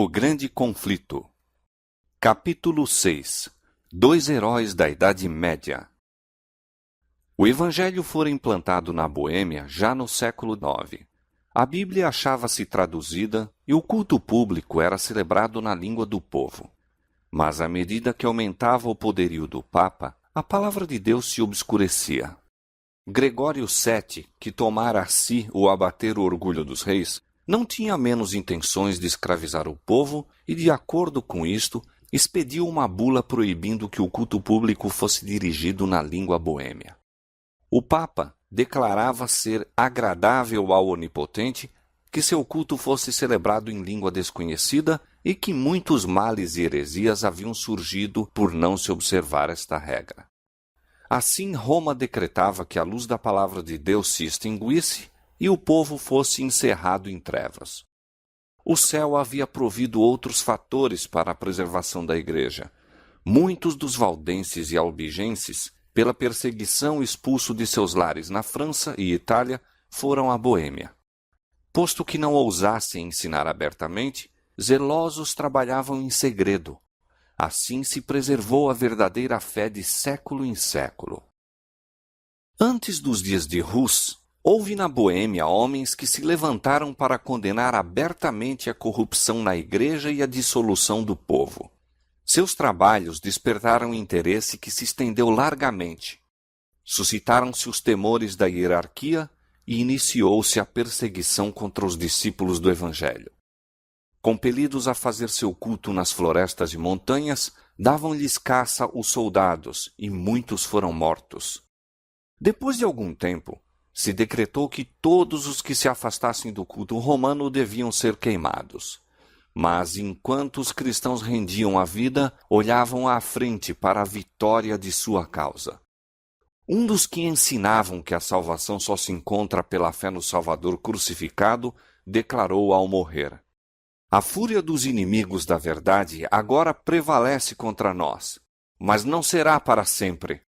O Grande Conflito. Capítulo 6. Dois heróis da Idade Média. O Evangelho fora implantado na Boêmia já no século IX. A Bíblia achava-se traduzida e o culto público era celebrado na língua do povo. Mas à medida que aumentava o poderio do Papa, a palavra de Deus se obscurecia. Gregório VII, que tomara a si o abater o orgulho dos reis, não tinha menos intenções de escravizar o povo e, de acordo com isto, expediu uma bula proibindo que o culto público fosse dirigido na língua boêmia. O Papa declarava ser agradável ao Onipotente que seu culto fosse celebrado em língua desconhecida e que muitos males e heresias haviam surgido por não se observar esta regra. Assim, Roma decretava que a luz da palavra de Deus se extinguisse e o povo fosse encerrado em trevas. O céu havia provido outros fatores para a preservação da Igreja. Muitos dos valdenses e albigenses, pela perseguição expulso de seus lares na França e Itália, foram à Boêmia. Posto que não ousassem ensinar abertamente, zelosos trabalhavam em segredo. Assim se preservou a verdadeira fé de século em século. Antes dos dias de Hus, houve na Boêmia homens que se levantaram para condenar abertamente a corrupção na Igreja e a dissolução do povo. Seus trabalhos despertaram interesse que se estendeu largamente. Suscitaram-se os temores da hierarquia e iniciou-se a perseguição contra os discípulos do Evangelho. Compelidos a fazer seu culto nas florestas e montanhas, davam-lhes caça os soldados e muitos foram mortos. Depois de algum tempo, se decretou que todos os que se afastassem do culto romano deviam ser queimados. Mas, enquanto os cristãos rendiam a vida, olhavam à frente para a vitória de sua causa. Um dos que ensinavam que a salvação só se encontra pela fé no Salvador crucificado, declarou ao morrer: "A fúria dos inimigos da verdade agora prevalece contra nós, mas não será para sempre.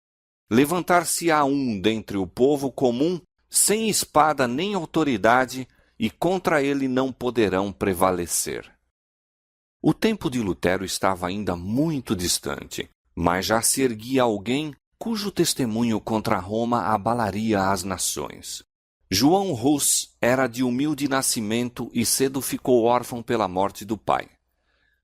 Levantar-se-á um dentre o povo comum, sem espada nem autoridade, e contra ele não poderão prevalecer." O tempo de Lutero estava ainda muito distante, mas já se erguia alguém cujo testemunho contra Roma abalaria as nações. João Hus era de humilde nascimento e cedo ficou órfão pela morte do pai.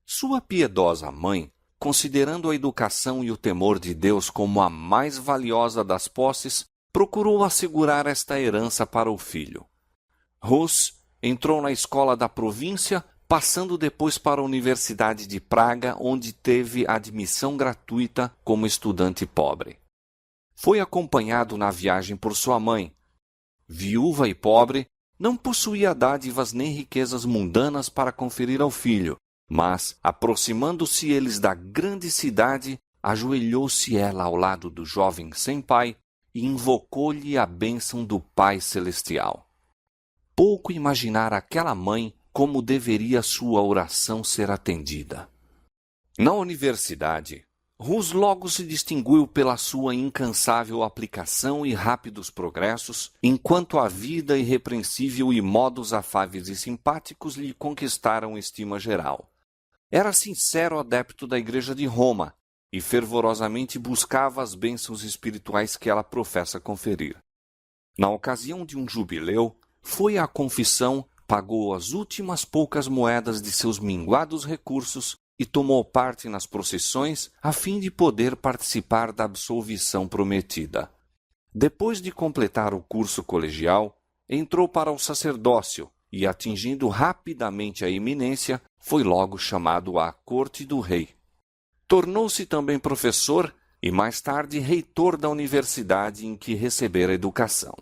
Sua piedosa mãe, considerando a educação e o temor de Deus como a mais valiosa das posses, procurou assegurar esta herança para o filho. Hus entrou na escola da província, passando depois para a Universidade de Praga, onde teve admissão gratuita como estudante pobre. Foi acompanhado na viagem por sua mãe. Viúva e pobre, não possuía dádivas nem riquezas mundanas para conferir ao filho, mas, aproximando-se eles da grande cidade, ajoelhou-se ela ao lado do jovem sem pai e invocou-lhe a bênção do Pai Celestial. Pouco imaginara aquela mãe como deveria sua oração ser atendida. Na universidade, Hus logo se distinguiu pela sua incansável aplicação e rápidos progressos, enquanto a vida irrepreensível e modos afáveis e simpáticos lhe conquistaram estima geral. Era sincero adepto da Igreja de Roma e fervorosamente buscava as bênçãos espirituais que ela professa conferir. Na ocasião de um jubileu, foi à confissão, pagou as últimas poucas moedas de seus minguados recursos e tomou parte nas procissões a fim de poder participar da absolvição prometida. Depois de completar o curso colegial, entrou para o sacerdócio e, atingindo rapidamente a eminência, foi logo chamado à corte do rei. Tornou-se também professor e, mais tarde, reitor da universidade em que recebera educação.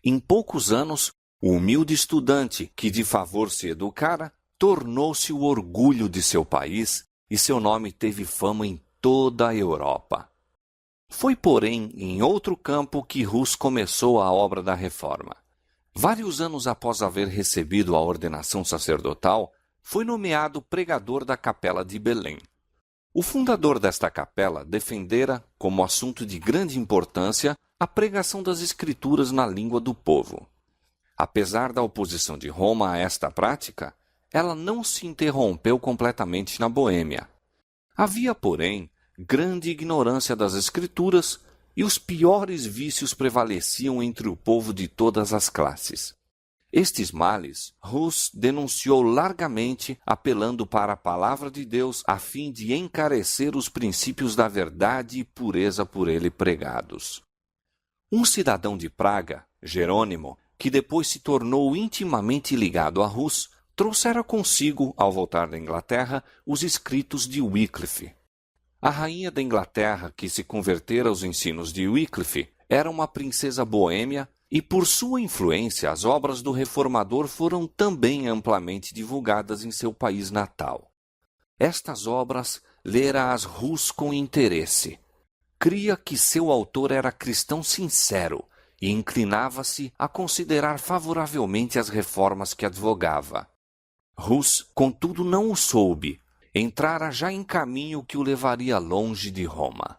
Em poucos anos, o humilde estudante que de favor se educara tornou-se o orgulho de seu país e seu nome teve fama em toda a Europa. Foi, porém, em outro campo que Hus começou a obra da reforma. Vários anos após haver recebido a ordenação sacerdotal, foi nomeado pregador da Capela de Belém. O fundador desta capela defendera, como assunto de grande importância, a pregação das Escrituras na língua do povo. Apesar da oposição de Roma a esta prática, ela não se interrompeu completamente na Boêmia. Havia, porém, grande ignorância das Escrituras e os piores vícios prevaleciam entre o povo de todas as classes. Estes males, Hus denunciou largamente, apelando para a palavra de Deus a fim de encarecer os princípios da verdade e pureza por ele pregados. Um cidadão de Praga, Jerônimo, que depois se tornou intimamente ligado a Hus, trouxera consigo, ao voltar da Inglaterra, os escritos de Wycliffe. A rainha da Inglaterra, que se convertera aos ensinos de Wycliffe, era uma princesa boêmia e, por sua influência, as obras do reformador foram também amplamente divulgadas em seu país natal. Estas obras lera-as Hus com interesse. Cria que seu autor era cristão sincero e inclinava-se a considerar favoravelmente as reformas que advogava. Hus, contudo, não o soube. Entrara já em caminho que o levaria longe de Roma.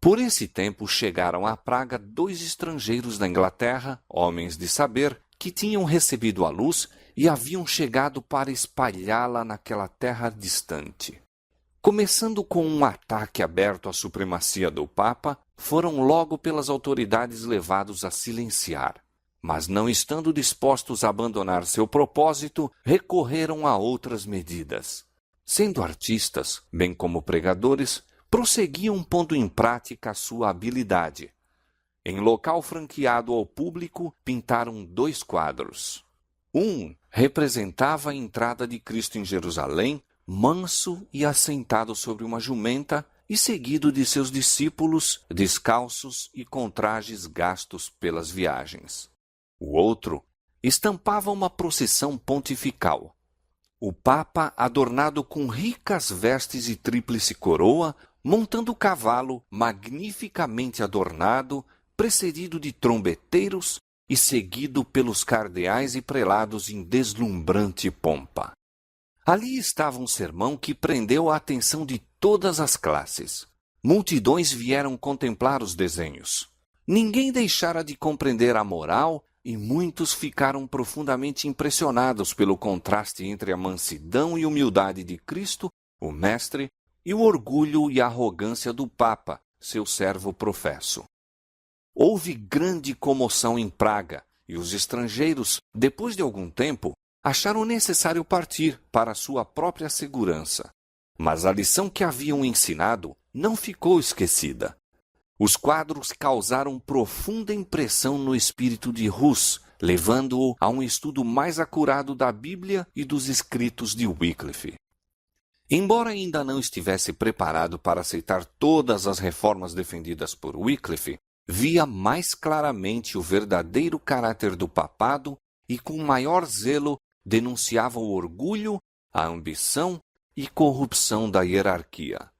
Por esse tempo chegaram a Praga 2 estrangeiros da Inglaterra, homens de saber, que tinham recebido a luz e haviam chegado para espalhá-la naquela terra distante. Começando com um ataque aberto à supremacia do Papa, foram logo pelas autoridades levados a silenciar. Mas não estando dispostos a abandonar seu propósito, recorreram a outras medidas. Sendo artistas, bem como pregadores, prosseguiam pondo em prática a sua habilidade. Em local franqueado ao público, pintaram 2 quadros. Um representava a entrada de Cristo em Jerusalém, manso e assentado sobre uma jumenta, e seguido de seus discípulos, descalços e com trajes gastos pelas viagens. O outro estampava uma procissão pontifical. O Papa, adornado com ricas vestes e tríplice coroa, montando o cavalo magnificamente adornado, precedido de trombeteiros e seguido pelos cardeais e prelados em deslumbrante pompa. Ali estava um sermão que prendeu a atenção de todas as classes. Multidões vieram contemplar os desenhos. Ninguém deixara de compreender a moral e muitos ficaram profundamente impressionados pelo contraste entre a mansidão e humildade de Cristo, o Mestre, e o orgulho e a arrogância do Papa, seu servo professo. Houve grande comoção em Praga, e os estrangeiros, depois de algum tempo, acharam necessário partir para sua própria segurança. Mas a lição que haviam ensinado não ficou esquecida. Os quadros causaram profunda impressão no espírito de Hus, levando-o a um estudo mais acurado da Bíblia e dos escritos de Wycliffe. Embora ainda não estivesse preparado para aceitar todas as reformas defendidas por Wycliffe, via mais claramente o verdadeiro caráter do papado e com maior zelo denunciava o orgulho, a ambição e corrupção da hierarquia.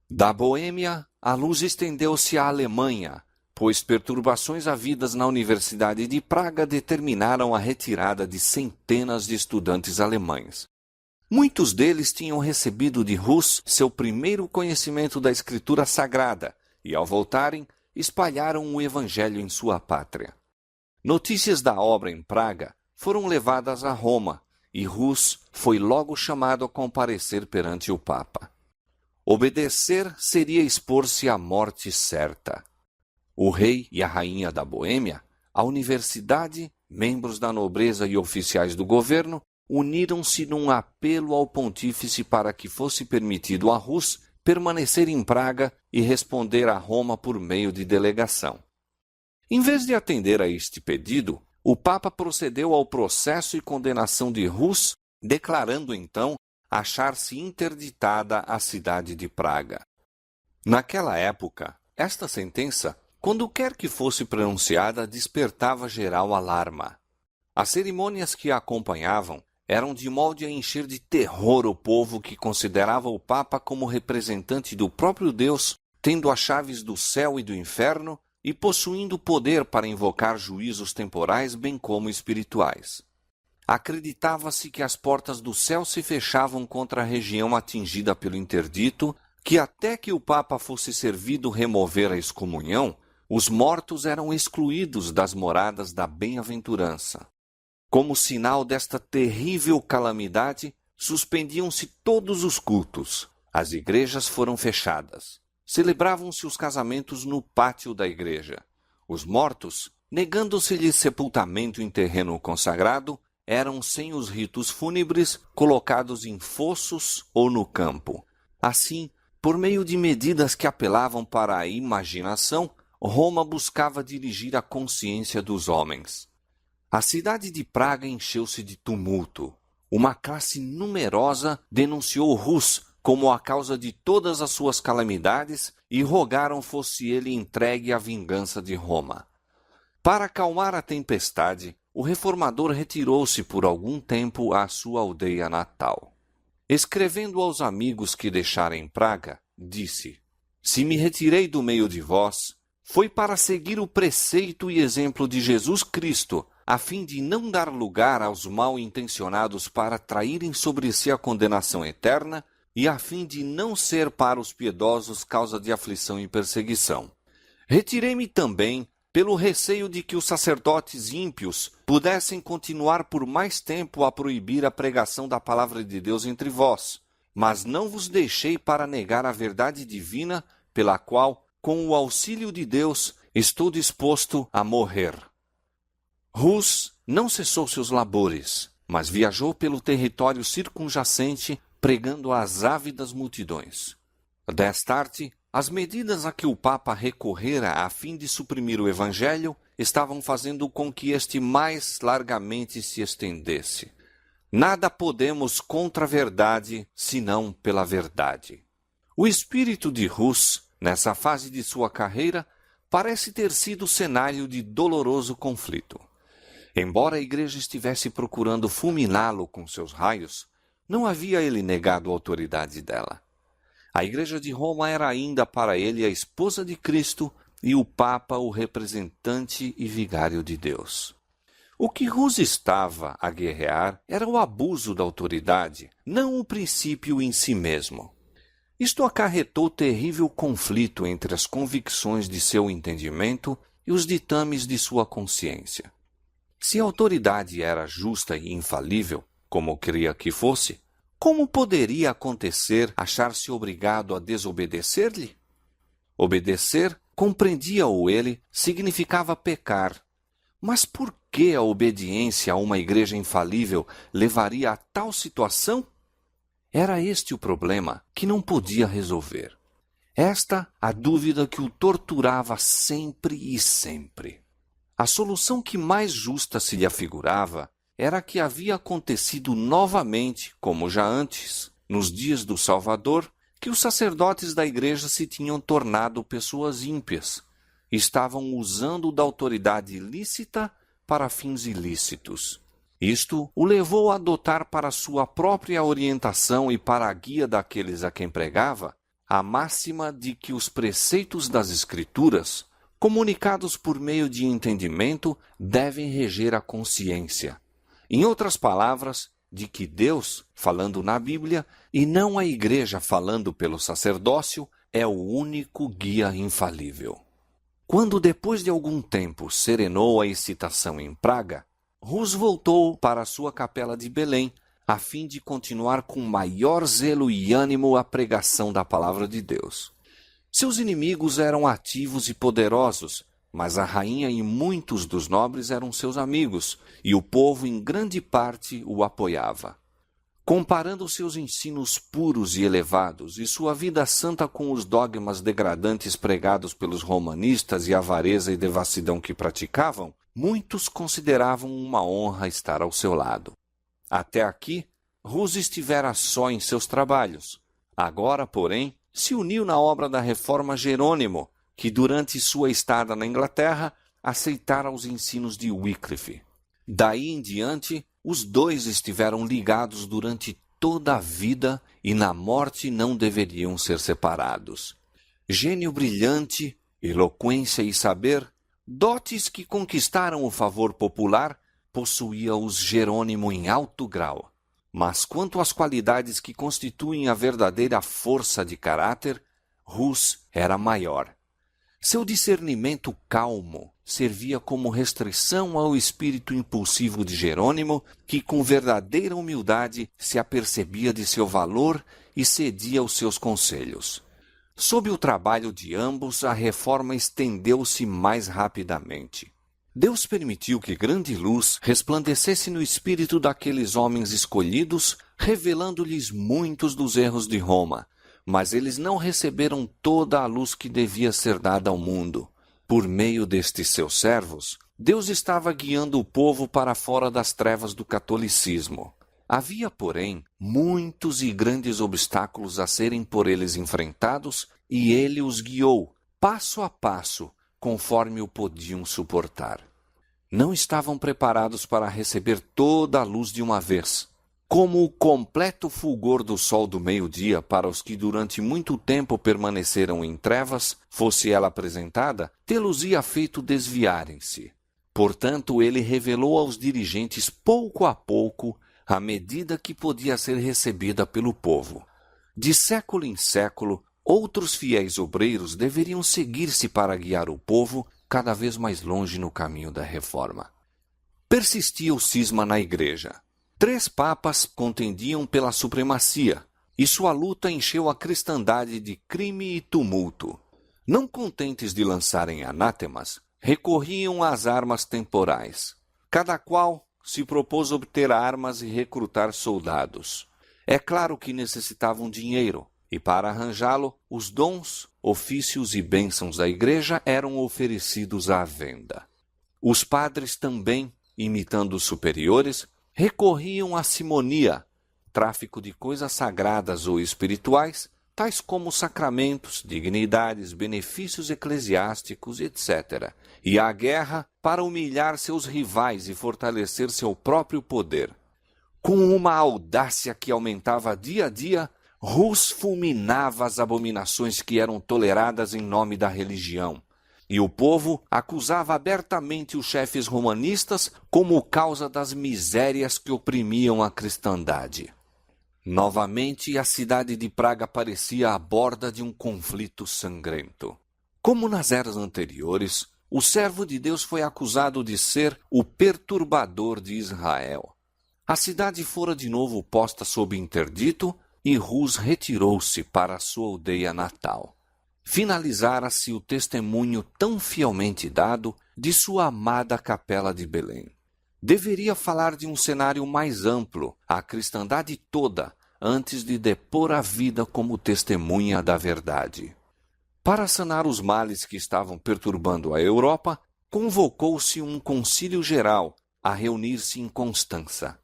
Da Boêmia, a luz estendeu-se à Alemanha, pois perturbações havidas na Universidade de Praga determinaram a retirada de centenas de estudantes alemães. Muitos deles tinham recebido de Hus seu primeiro conhecimento da Escritura Sagrada e, ao voltarem, espalharam o Evangelho em sua pátria. Notícias da obra em Praga foram levadas a Roma e Hus foi logo chamado a comparecer perante o Papa. Obedecer seria expor-se à morte certa. O rei e a rainha da Boêmia, a universidade, membros da nobreza e oficiais do governo uniram-se num apelo ao pontífice para que fosse permitido a Hus permanecer em Praga e responder a Roma por meio de delegação. Em vez de atender a este pedido, o Papa procedeu ao processo e condenação de Hus, declarando então achar-se interditada a cidade de Praga. Naquela época, esta sentença, quando quer que fosse pronunciada, despertava geral alarma. As cerimônias que a acompanhavam eram de modo a encher de terror o povo que considerava o Papa como representante do próprio Deus, tendo as chaves do céu e do inferno e possuindo poder para invocar juízos temporais bem como espirituais. Acreditava-se que as portas do céu se fechavam contra a região atingida pelo interdito, que até que o Papa fosse servido remover a excomunhão, os mortos eram excluídos das moradas da bem-aventurança. Como sinal desta terrível calamidade, suspendiam-se todos os cultos. As igrejas foram fechadas. Celebravam-se os casamentos no pátio da igreja. Os mortos, negando-se-lhes sepultamento em terreno consagrado, eram sem os ritos fúnebres colocados em fossos ou no campo. Assim, por meio de medidas que apelavam para a imaginação, Roma buscava dirigir a consciência dos homens. A cidade de Praga encheu-se de tumulto. Uma classe numerosa denunciou Rus como a causa de todas as suas calamidades e rogaram fosse ele entregue à vingança de Roma. Para acalmar a tempestade, o reformador retirou-se por algum tempo à sua aldeia natal. Escrevendo aos amigos que deixara em Praga, disse: Se me retirei do meio de vós, foi para seguir o preceito e exemplo de Jesus Cristo, a fim de não dar lugar aos mal-intencionados para traírem sobre si a condenação eterna e a fim de não ser para os piedosos causa de aflição e perseguição. Retirei-me também pelo receio de que os sacerdotes ímpios pudessem continuar por mais tempo a proibir a pregação da palavra de Deus entre vós, mas não vos deixei para negar a verdade divina, pela qual, com o auxílio de Deus, estou disposto a morrer. Rus não cessou seus labores, mas viajou pelo território circunjacente, pregando às ávidas multidões. Destarte, as medidas a que o Papa recorrera a fim de suprimir o Evangelho estavam fazendo com que este mais largamente se estendesse. Nada podemos contra a verdade, senão pela verdade. O espírito de Rus, nessa fase de sua carreira, parece ter sido cenário de doloroso conflito. Embora a igreja estivesse procurando fulminá-lo com seus raios, não havia ele negado a autoridade dela. A igreja de Roma era ainda para ele a esposa de Cristo e o Papa o representante e vigário de Deus. O que Rus estava a guerrear era o abuso da autoridade, não o princípio em si mesmo. Isto acarretou terrível conflito entre as convicções de seu entendimento e os ditames de sua consciência. Se a autoridade era justa e infalível, como queria que fosse, como poderia acontecer achar-se obrigado a desobedecer-lhe? Obedecer, compreendia-o ele, significava pecar. Mas por que a obediência a uma igreja infalível levaria a tal situação? Era este o problema que não podia resolver. Esta a dúvida que o torturava sempre e sempre. A solução que mais justa se lhe afigurava era que havia acontecido novamente, como já antes, nos dias do Salvador, que os sacerdotes da igreja se tinham tornado pessoas ímpias, estavam usando da autoridade ilícita para fins ilícitos. Isto o levou a adotar para sua própria orientação e para a guia daqueles a quem pregava a máxima de que os preceitos das Escrituras, comunicados por meio de entendimento, devem reger a consciência. Em outras palavras, de que Deus, falando na Bíblia, e não a igreja falando pelo sacerdócio, é o único guia infalível. Quando depois de algum tempo serenou a excitação em Praga, Rus voltou para a sua capela de Belém, a fim de continuar com maior zelo e ânimo a pregação da palavra de Deus. Seus inimigos eram ativos e poderosos, mas a rainha e muitos dos nobres eram seus amigos, e o povo em grande parte o apoiava. Comparando seus ensinos puros e elevados e sua vida santa com os dogmas degradantes pregados pelos romanistas e a avareza e devassidão que praticavam, muitos consideravam uma honra estar ao seu lado. Até aqui, Rus estivera só em seus trabalhos. Agora, porém, se uniu na obra da Reforma Jerônimo, que durante sua estada na Inglaterra aceitara os ensinos de Wycliffe. Daí em diante, os dois estiveram ligados durante toda a vida e na morte não deveriam ser separados. Gênio brilhante, eloquência e saber, dotes que conquistaram o favor popular, possuía-os Jerônimo em alto grau. Mas quanto às qualidades que constituem a verdadeira força de caráter, Rus era maior. Seu discernimento calmo, servia como restrição ao espírito impulsivo de Jerônimo, que com verdadeira humildade se apercebia de seu valor e cedia aos seus conselhos. Sob o trabalho de ambos, a reforma estendeu-se mais rapidamente. Deus permitiu que grande luz resplandecesse no espírito daqueles homens escolhidos, revelando-lhes muitos dos erros de Roma, mas eles não receberam toda a luz que devia ser dada ao mundo. Por meio destes seus servos, Deus estava guiando o povo para fora das trevas do catolicismo. Havia, porém, muitos e grandes obstáculos a serem por eles enfrentados, e ele os guiou, passo a passo, conforme o podiam suportar. Não estavam preparados para receber toda a luz de uma vez. Como o completo fulgor do sol do meio-dia para os que durante muito tempo permaneceram em trevas, fosse ela apresentada, tê-los-ia feito desviarem-se. Portanto, ele revelou aos dirigentes pouco a pouco à medida que podia ser recebida pelo povo. De século em século, outros fiéis obreiros deveriam seguir-se para guiar o povo cada vez mais longe no caminho da reforma. Persistia o cisma na igreja. 3 papas contendiam pela supremacia, e sua luta encheu a cristandade de crime e tumulto. Não contentes de lançarem anátemas, recorriam às armas temporais. Cada qual se propôs obter armas e recrutar soldados. É claro que necessitavam dinheiro, e para arranjá-lo, os dons, ofícios e bênçãos da igreja eram oferecidos à venda. Os padres também, imitando os superiores, recorriam à simonia, tráfico de coisas sagradas ou espirituais, tais como sacramentos, dignidades, benefícios eclesiásticos, etc., e à guerra para humilhar seus rivais e fortalecer seu próprio poder. Com uma audácia que aumentava dia a dia, Rus fulminava as abominações que eram toleradas em nome da religião, e o povo acusava abertamente os chefes romanistas como causa das misérias que oprimiam a cristandade. Novamente, a cidade de Praga parecia à borda de um conflito sangrento. Como nas eras anteriores, o servo de Deus foi acusado de ser o perturbador de Israel. A cidade fora de novo posta sob interdito e Rus retirou-se para a sua aldeia natal. Finalizara-se o testemunho tão fielmente dado de sua amada capela de Belém. Deveria falar de um cenário mais amplo, a cristandade toda, antes de depor a vida como testemunha da verdade. Para sanar os males que estavam perturbando a Europa, convocou-se um concílio geral a reunir-se em Constança.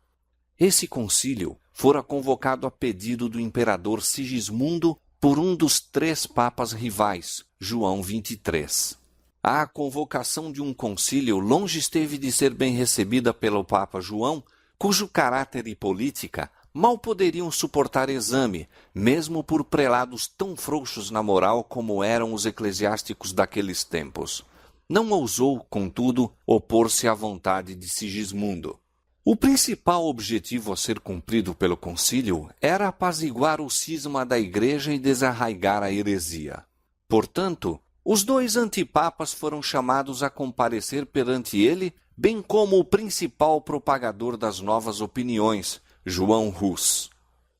Esse concílio fora convocado a pedido do imperador Sigismundo por um dos 3 papas rivais, João XXIII. A convocação de um concílio longe esteve de ser bem recebida pelo Papa João, cujo caráter e política mal poderiam suportar exame, mesmo por prelados tão frouxos na moral como eram os eclesiásticos daqueles tempos. Não ousou, contudo, opor-se à vontade de Sigismundo. O principal objetivo a ser cumprido pelo concílio era apaziguar o cisma da igreja e desarraigar a heresia. Portanto, os 2 antipapas foram chamados a comparecer perante ele, bem como o principal propagador das novas opiniões, João Rus.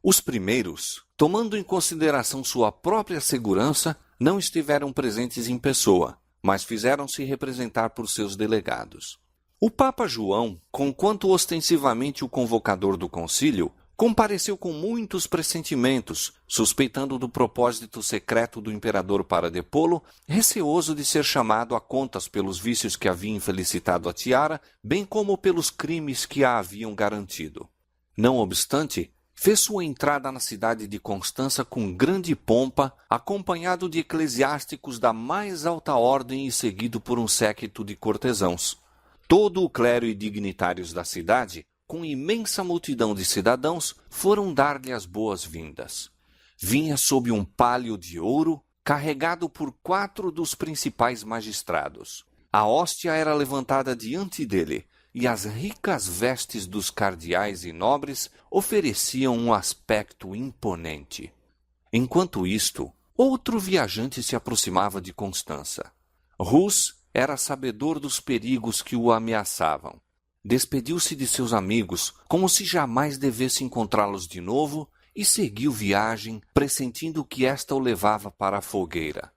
Os primeiros, tomando em consideração sua própria segurança, não estiveram presentes em pessoa, mas fizeram-se representar por seus delegados. O Papa João, conquanto ostensivamente o convocador do concílio, compareceu com muitos pressentimentos, suspeitando do propósito secreto do imperador para depô-lo, receoso de ser chamado a contas pelos vícios que havia infelicitado a tiara, bem como pelos crimes que a haviam garantido. Não obstante, fez sua entrada na cidade de Constança com grande pompa, acompanhado de eclesiásticos da mais alta ordem e seguido por um séquito de cortesãos. Todo o clero e dignitários da cidade, com imensa multidão de cidadãos, foram dar-lhe as boas-vindas. Vinha sob um pálio de ouro, carregado por 4 dos principais magistrados. A hóstia era levantada diante dele, e as ricas vestes dos cardeais e nobres ofereciam um aspecto imponente. Enquanto isto, outro viajante se aproximava de Constança. Rus era sabedor dos perigos que o ameaçavam. Despediu-se de seus amigos, como se jamais devesse encontrá-los de novo, e seguiu viagem, pressentindo que esta o levava para a fogueira.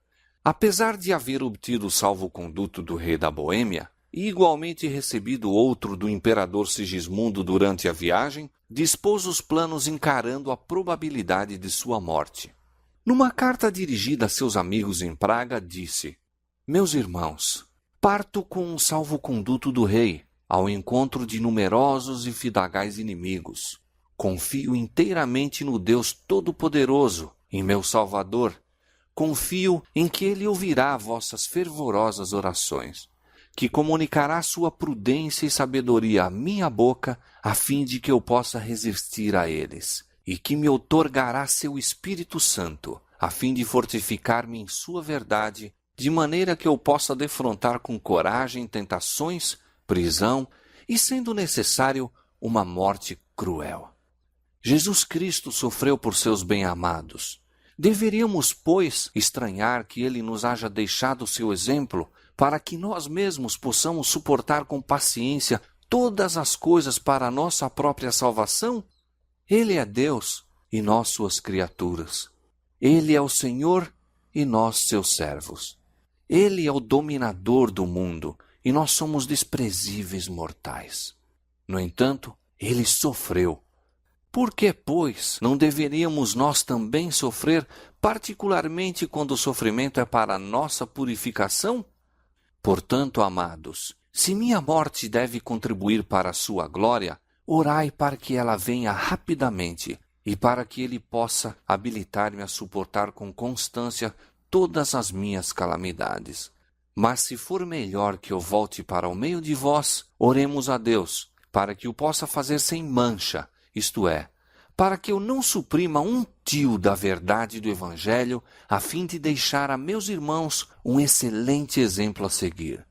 Apesar de haver obtido o salvo-conduto do rei da Boêmia, e igualmente recebido outro do imperador Sigismundo durante a viagem, dispôs os planos encarando a probabilidade de sua morte. Numa carta dirigida a seus amigos em Praga, disse: Meus irmãos, parto com um salvo-conduto do rei, ao encontro de numerosos e fidagais inimigos. Confio inteiramente no Deus Todo-Poderoso, em meu Salvador. Confio em que Ele ouvirá vossas fervorosas orações, que comunicará sua prudência e sabedoria à minha boca, a fim de que eu possa resistir a eles, e que me outorgará seu Espírito Santo, a fim de fortificar-me em sua verdade, de maneira que eu possa defrontar com coragem tentações, prisão e, sendo necessário, uma morte cruel. Jesus Cristo sofreu por seus bem-amados. Deveríamos, pois, estranhar que Ele nos haja deixado seu exemplo, para que nós mesmos possamos suportar com paciência todas as coisas para a nossa própria salvação? Ele é Deus e nós suas criaturas. Ele é o Senhor e nós seus servos. Ele é o dominador do mundo e nós somos desprezíveis mortais. No entanto, Ele sofreu. Por que, pois, não deveríamos nós também sofrer, particularmente quando o sofrimento é para a nossa purificação? Portanto, amados, se minha morte deve contribuir para a sua glória, orai para que ela venha rapidamente e para que Ele possa habilitar-me a suportar com constância todas as minhas calamidades. Mas se for melhor que eu volte para o meio de vós, oremos a Deus, para que o possa fazer sem mancha, isto é, para que eu não suprima um tio da verdade do Evangelho, a fim de deixar a meus irmãos um excelente exemplo a seguir.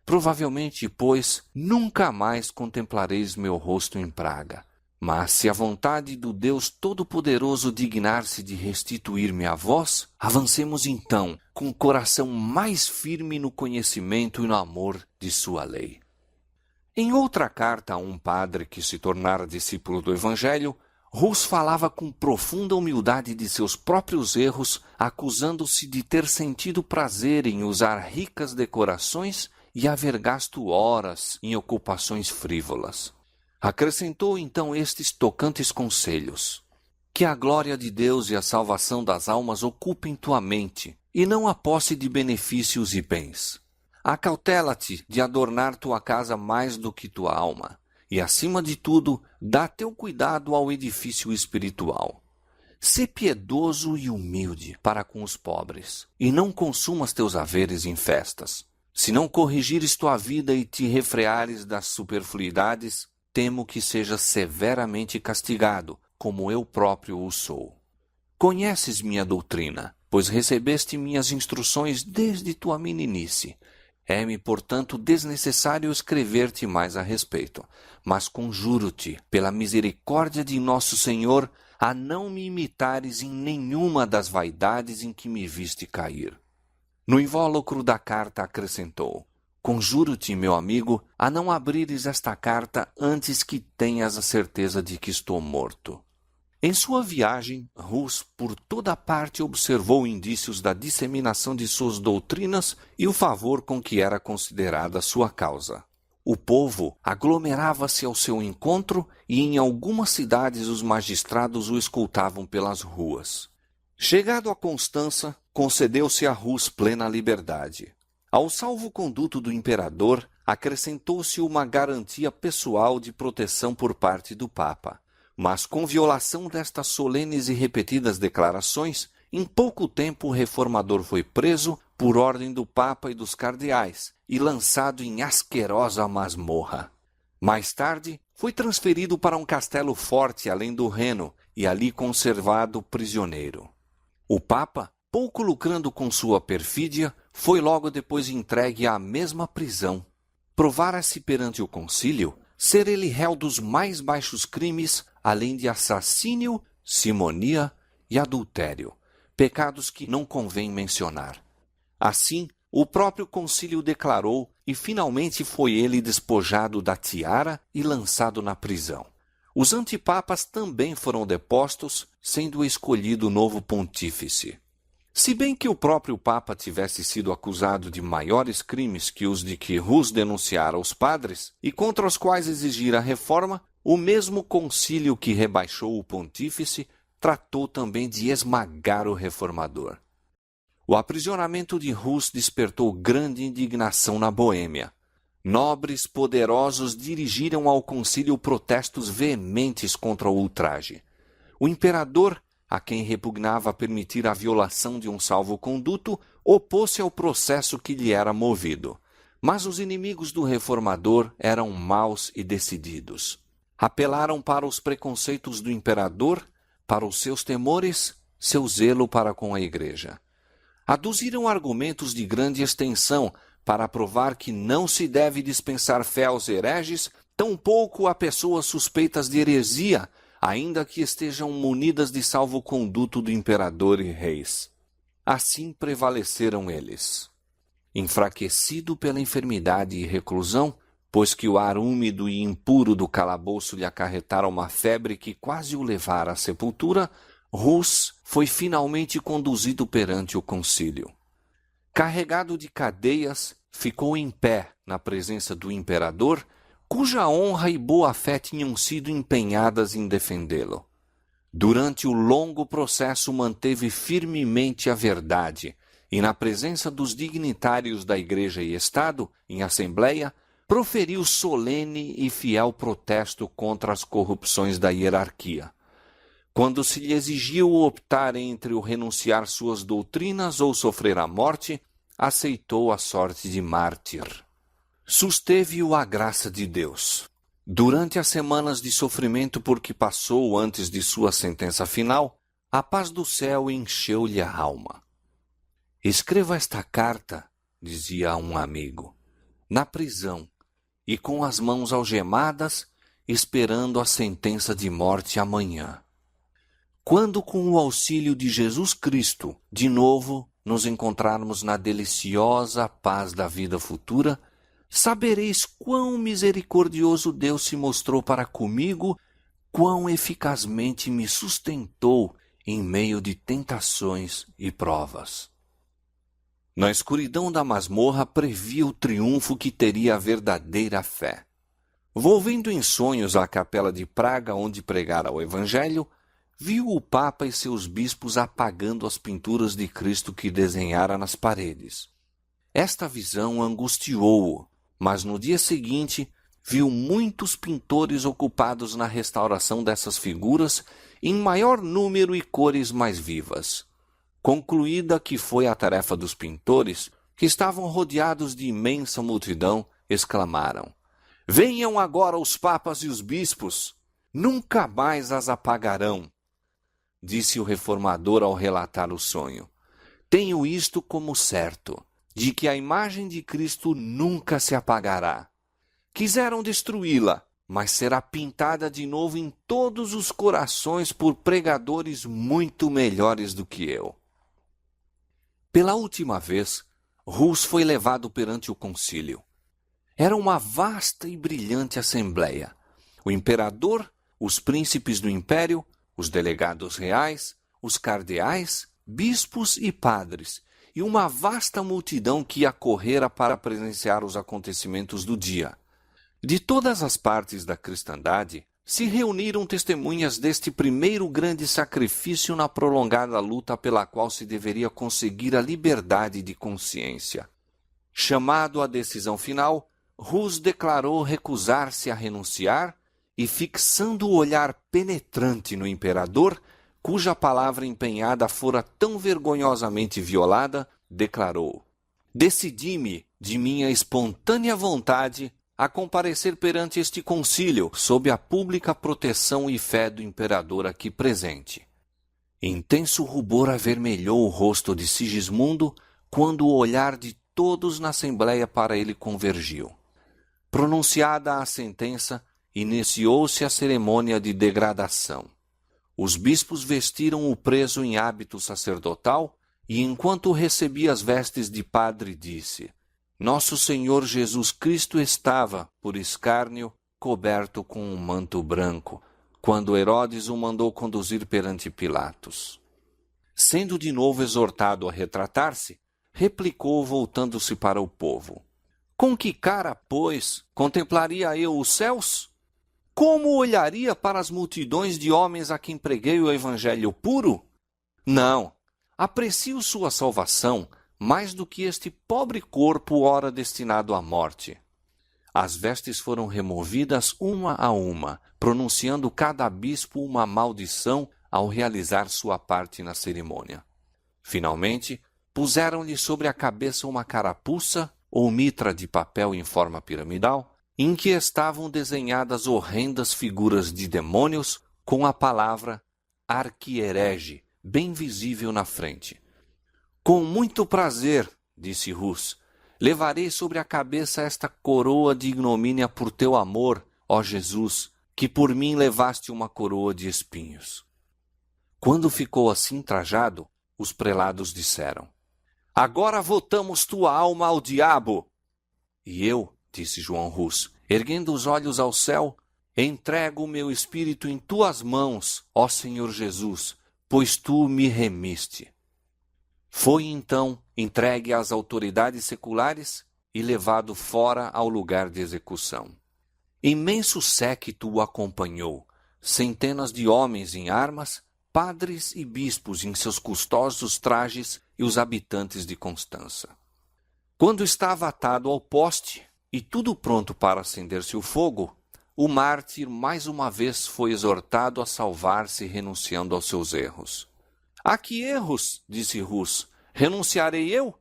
Provavelmente, pois, nunca mais contemplareis meu rosto em Praga. Mas se a vontade do Deus Todo-Poderoso dignar-se de restituir-me a vós, avancemos então, com o coração mais firme no conhecimento e no amor de sua lei. Em outra carta a um padre que se tornara discípulo do Evangelho, Hus falava com profunda humildade de seus próprios erros, acusando-se de ter sentido prazer em usar ricas decorações e haver gasto horas em ocupações frívolas. Acrescentou então estes tocantes conselhos: que a glória de Deus e a salvação das almas ocupem tua mente, e não a posse de benefícios e bens. Acautela-te de adornar tua casa mais do que tua alma, e, acima de tudo, dá teu cuidado ao edifício espiritual. Sê piedoso e humilde para com os pobres, e não consumas teus haveres em festas. Se não corrigires tua vida e te refreares das superfluidades, temo que sejas severamente castigado, como eu próprio o sou. Conheces minha doutrina, pois recebeste minhas instruções desde tua meninice. É-me, portanto, desnecessário escrever-te mais a respeito, mas conjuro-te, pela misericórdia de nosso Senhor, a não me imitares em nenhuma das vaidades em que me viste cair. No invólucro da carta acrescentou: conjuro-te, meu amigo, a não abrires esta carta antes que tenhas a certeza de que estou morto. Em sua viagem, Hus por toda parte observou indícios da disseminação de suas doutrinas e o favor com que era considerada sua causa. O povo aglomerava-se ao seu encontro e em algumas cidades os magistrados o escoltavam pelas ruas. Chegado a Constança, concedeu-se a Hus plena liberdade. Ao salvo-conduto do imperador, acrescentou-se uma garantia pessoal de proteção por parte do Papa. Mas, com violação destas solenes e repetidas declarações, em pouco tempo o reformador foi preso por ordem do Papa e dos cardeais e lançado em asquerosa masmorra. Mais tarde, foi transferido para um castelo forte além do Reno e ali conservado prisioneiro. O Papa, pouco lucrando com sua perfídia, foi logo depois entregue à mesma prisão. Provara-se perante o concílio ser ele réu dos mais baixos crimes, além de assassínio, simonia e adultério, pecados que não convém mencionar. Assim, o próprio concílio declarou e finalmente foi ele despojado da tiara e lançado na prisão. Os antipapas também foram depostos, sendo escolhido novo pontífice. Se bem que o próprio Papa tivesse sido acusado de maiores crimes que os de que Hus denunciara aos padres e contra os quais exigira reforma, o mesmo concílio que rebaixou o pontífice tratou também de esmagar o reformador. O aprisionamento de Hus despertou grande indignação na Boêmia. Nobres poderosos dirigiram ao concílio protestos veementes contra o ultraje. O imperador, a quem repugnava permitir a violação de um salvo-conduto, opôs-se ao processo que lhe era movido. Mas os inimigos do reformador eram maus e decididos. Apelaram para os preconceitos do imperador, para os seus temores, seu zelo para com a Igreja. Aduziram argumentos de grande extensão para provar que não se deve dispensar fé aos hereges, tampouco a pessoas suspeitas de heresia, ainda que estejam munidas de salvo-conduto do imperador e reis. Assim prevaleceram eles. Enfraquecido pela enfermidade e reclusão, pois que o ar úmido e impuro do calabouço lhe acarretara uma febre que quase o levara à sepultura, Hus foi finalmente conduzido perante o concílio. Carregado de cadeias, ficou em pé na presença do imperador, cuja honra e boa-fé tinham sido empenhadas em defendê-lo. Durante o longo processo manteve firmemente a verdade e, na presença dos dignitários da Igreja e Estado, em assembleia, proferiu solene e fiel protesto contra as corrupções da hierarquia. Quando se lhe exigiu optar entre o renunciar suas doutrinas ou sofrer a morte, aceitou a sorte de mártir. Susteve-o a graça de Deus. Durante as semanas de sofrimento por que passou antes de sua sentença final, a paz do céu encheu-lhe a alma. Escreva esta carta, dizia a um amigo, na prisão e com as mãos algemadas, esperando a sentença de morte amanhã. Quando, com o auxílio de Jesus Cristo, de novo nos encontrarmos na deliciosa paz da vida futura, sabereis quão misericordioso Deus se mostrou para comigo, quão eficazmente me sustentou em meio de tentações e provas. Na escuridão da masmorra previa o triunfo que teria a verdadeira fé. Volvendo em sonhos à capela de Praga onde pregara o Evangelho, viu o Papa e seus bispos apagando as pinturas de Cristo que desenhara nas paredes. Esta visão angustiou-o, mas no dia seguinte viu muitos pintores ocupados na restauração dessas figuras em maior número e cores mais vivas. Concluída que foi a tarefa dos pintores, que estavam rodeados de imensa multidão, exclamaram: "Venham agora os papas e os bispos! Nunca mais as apagarão!" Disse o reformador ao relatar o sonho: "Tenho isto como certo, de que a imagem de Cristo nunca se apagará. Quiseram destruí-la, mas será pintada de novo em todos os corações por pregadores muito melhores do que eu." Pela última vez, Hus foi levado perante o concílio. Era uma vasta e brilhante assembleia. O imperador, os príncipes do império, os delegados reais, os cardeais, bispos e padres, e uma vasta multidão que acorrera para presenciar os acontecimentos do dia. De todas as partes da cristandade, se reuniram testemunhas deste primeiro grande sacrifício na prolongada luta pela qual se deveria conseguir a liberdade de consciência. Chamado à decisão final, Hus declarou recusar-se a renunciar e, fixando o olhar penetrante no imperador, cuja palavra empenhada fora tão vergonhosamente violada, declarou: "Decidi-me, de minha espontânea vontade, a comparecer perante este concílio sob a pública proteção e fé do imperador aqui presente." Intenso rubor avermelhou o rosto de Sigismundo quando o olhar de todos na assembleia para ele convergiu. Pronunciada a sentença, iniciou-se a cerimônia de degradação. Os bispos vestiram o preso em hábito sacerdotal e enquanto recebia as vestes de padre, disse: Nosso Senhor Jesus Cristo estava, por escárnio, coberto com um manto branco, quando Herodes o mandou conduzir perante Pilatos. Sendo de novo exortado a retratar-se, replicou voltando-se para o povo: Com que cara, pois, contemplaria eu os céus? Como olharia para as multidões de homens a quem preguei o evangelho puro? Não, aprecio sua salvação mais do que este pobre corpo ora destinado à morte. As vestes foram removidas uma a uma, pronunciando cada bispo uma maldição ao realizar sua parte na cerimônia. Finalmente, puseram-lhe sobre a cabeça uma carapuça ou mitra de papel em forma piramidal, em que estavam desenhadas horrendas figuras de demônios com a palavra arquierege bem visível na frente. Com muito prazer, disse Rus, levarei sobre a cabeça esta coroa de ignomínia por teu amor, ó Jesus, que por mim levaste uma coroa de espinhos. Quando ficou assim trajado, os prelados disseram: Agora votamos tua alma ao diabo. E eu, disse João Rus, erguendo os olhos ao céu, entrego o meu espírito em tuas mãos, ó Senhor Jesus, pois tu me remiste. Foi então entregue às autoridades seculares e levado fora ao lugar de execução. Imenso séquito o acompanhou, centenas de homens em armas, padres e bispos em seus custosos trajes e os habitantes de Constança. Quando estava atado ao poste e tudo pronto para acender-se o fogo, o mártir mais uma vez foi exortado a salvar-se renunciando aos seus erros. A que erros? Disse Rus. Renunciarei eu?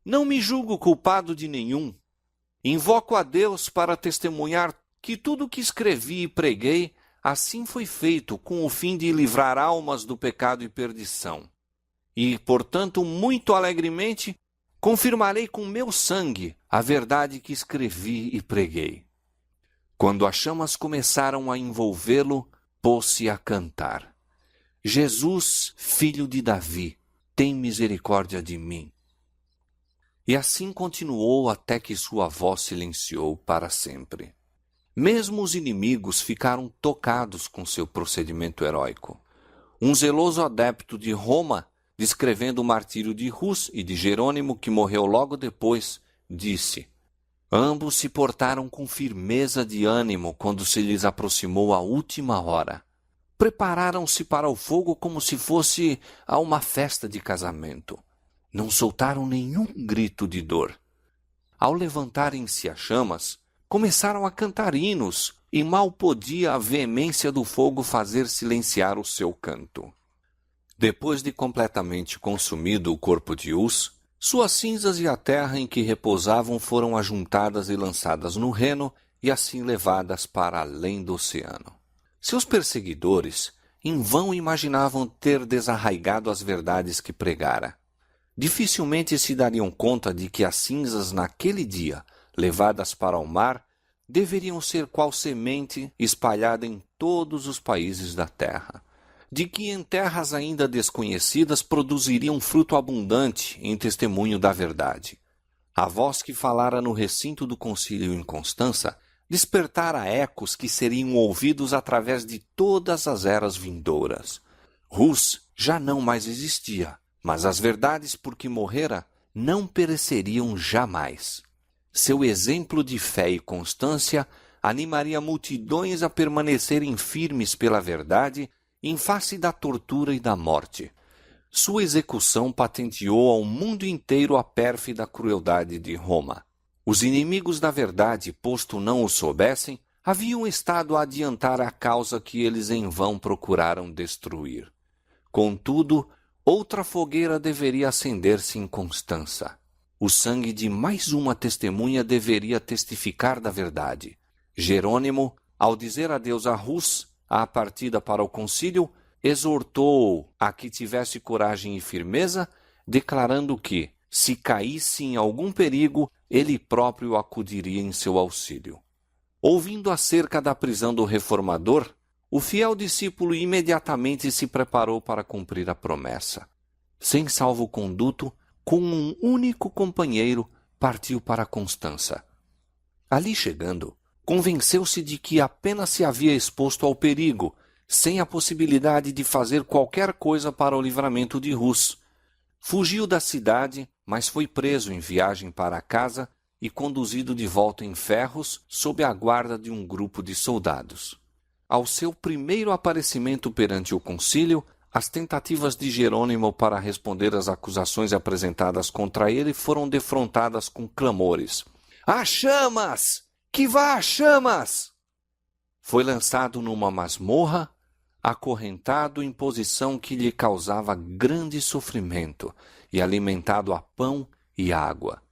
Não me julgo culpado de nenhum. Invoco a Deus para testemunhar que tudo o que escrevi e preguei assim foi feito com o fim de livrar almas do pecado e perdição. E, portanto, muito alegremente, confirmarei com meu sangue a verdade que escrevi e preguei. Quando as chamas começaram a envolvê-lo, pôs-se a cantar: Jesus, filho de Davi, tem misericórdia de mim. E assim continuou até que sua voz silenciou para sempre. Mesmo os inimigos ficaram tocados com seu procedimento heróico. Um zeloso adepto de Roma, descrevendo o martírio de Rus e de Jerônimo, que morreu logo depois, disse: Ambos se portaram com firmeza de ânimo quando se lhes aproximou a última hora. Prepararam-se para o fogo como se fosse a uma festa de casamento. Não soltaram nenhum grito de dor. Ao levantarem-se as chamas, começaram a cantar hinos, e mal podia a veemência do fogo fazer silenciar o seu canto. Depois de completamente consumido o corpo de Hus, suas cinzas e a terra em que repousavam foram ajuntadas e lançadas no Reno e assim levadas para além do oceano. Seus perseguidores em vão imaginavam ter desarraigado as verdades que pregara. Dificilmente se dariam conta de que as cinzas naquele dia, levadas para o mar, deveriam ser qual semente espalhada em todos os países da terra. De que em terras ainda desconhecidas produziriam fruto abundante em testemunho da verdade. A voz que falara no recinto do concílio em Constança despertara ecos que seriam ouvidos através de todas as eras vindouras. Rus já não mais existia, mas as verdades por que morrera não pereceriam jamais. Seu exemplo de fé e constância animaria multidões a permanecerem firmes pela verdade em face da tortura e da morte. Sua execução patenteou ao mundo inteiro a pérfida crueldade de Roma. Os inimigos da verdade, posto não o soubessem, haviam estado a adiantar a causa que eles em vão procuraram destruir. Contudo, outra fogueira deveria acender-se em Constança. O sangue de mais uma testemunha deveria testificar da verdade. Jerônimo, ao dizer adeus a Rus, à partida para o concílio, exortou-o a que tivesse coragem e firmeza, declarando que, se caísse em algum perigo, ele próprio acudiria em seu auxílio. Ouvindo acerca da prisão do reformador, o fiel discípulo imediatamente se preparou para cumprir a promessa. sem salvo-conduto, com um único companheiro, partiu para Constança. Ali chegando, convenceu-se de que apenas se havia exposto ao perigo, sem a possibilidade de fazer qualquer coisa para o livramento de Rus. Fugiu da cidade, mas foi preso em viagem para casa e conduzido de volta em ferros sob a guarda de um grupo de soldados. Ao seu primeiro aparecimento perante o concílio, as tentativas de Jerônimo para responder às acusações apresentadas contra ele foram defrontadas com clamores. "Às chamas! Que vá às chamas!" Foi lançado numa masmorra, acorrentado em posição que lhe causava grande sofrimento e alimentado a pão e água.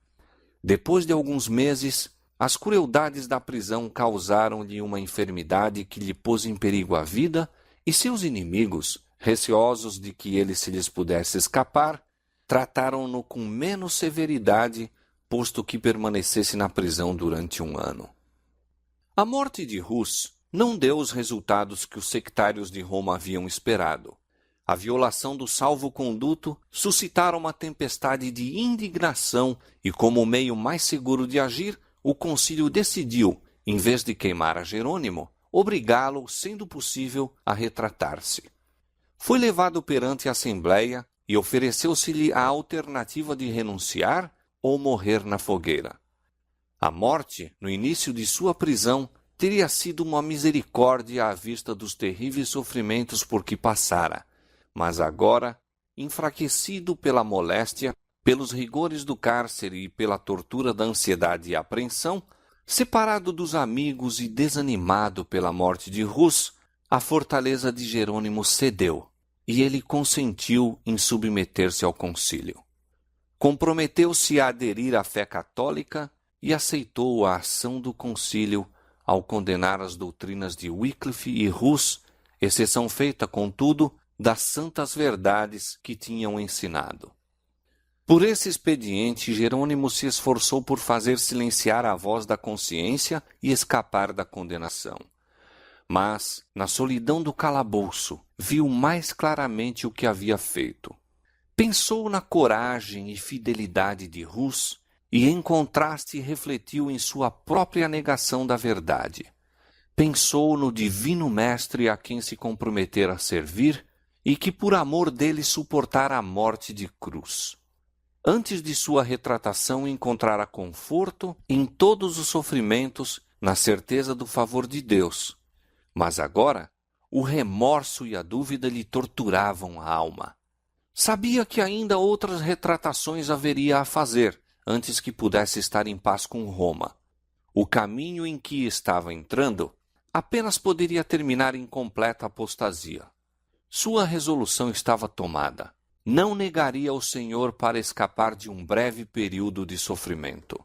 Depois de alguns meses, as crueldades da prisão causaram-lhe uma enfermidade que lhe pôs em perigo a vida, e seus inimigos, receosos de que ele se lhes pudesse escapar, trataram-no com menos severidade, posto que permanecesse na prisão durante 1 ano. A morte de Rus não deu os resultados que os sectários de Roma haviam esperado. A violação do salvo-conduto suscitara uma tempestade de indignação e, como meio mais seguro de agir, o concílio decidiu, em vez de queimar a Jerônimo, obrigá-lo, sendo possível, a retratar-se. Foi levado perante a Assembleia e ofereceu-se-lhe a alternativa de renunciar ou morrer na fogueira. A morte, no início de sua prisão, teria sido uma misericórdia à vista dos terríveis sofrimentos por que passara, mas agora, enfraquecido pela moléstia, pelos rigores do cárcere e pela tortura da ansiedade e apreensão, separado dos amigos e desanimado pela morte de Rus, a fortaleza de Jerônimo cedeu, e ele consentiu em submeter-se ao concílio. Comprometeu-se a aderir à fé católica e aceitou a ação do concílio ao condenar as doutrinas de Wycliffe e Rus, exceção feita, contudo, das santas verdades que tinham ensinado. Por esse expediente, Jerônimo se esforçou por fazer silenciar a voz da consciência e escapar da condenação. Mas, na solidão do calabouço, viu mais claramente o que havia feito. Pensou na coragem e fidelidade de Rus e, em contraste, refletiu em sua própria negação da verdade. Pensou no divino mestre a quem se comprometera a servir e que, por amor dele, suportara a morte de cruz. Antes de sua retratação, encontrara conforto em todos os sofrimentos, na certeza do favor de Deus. Mas agora, o remorso e a dúvida lhe torturavam a alma. Sabia que ainda outras retratações haveria a fazer, antes que pudesse estar em paz com Roma. O caminho em que estava entrando apenas poderia terminar em completa apostasia. Sua resolução estava tomada. Não negaria o Senhor para escapar de um breve período de sofrimento.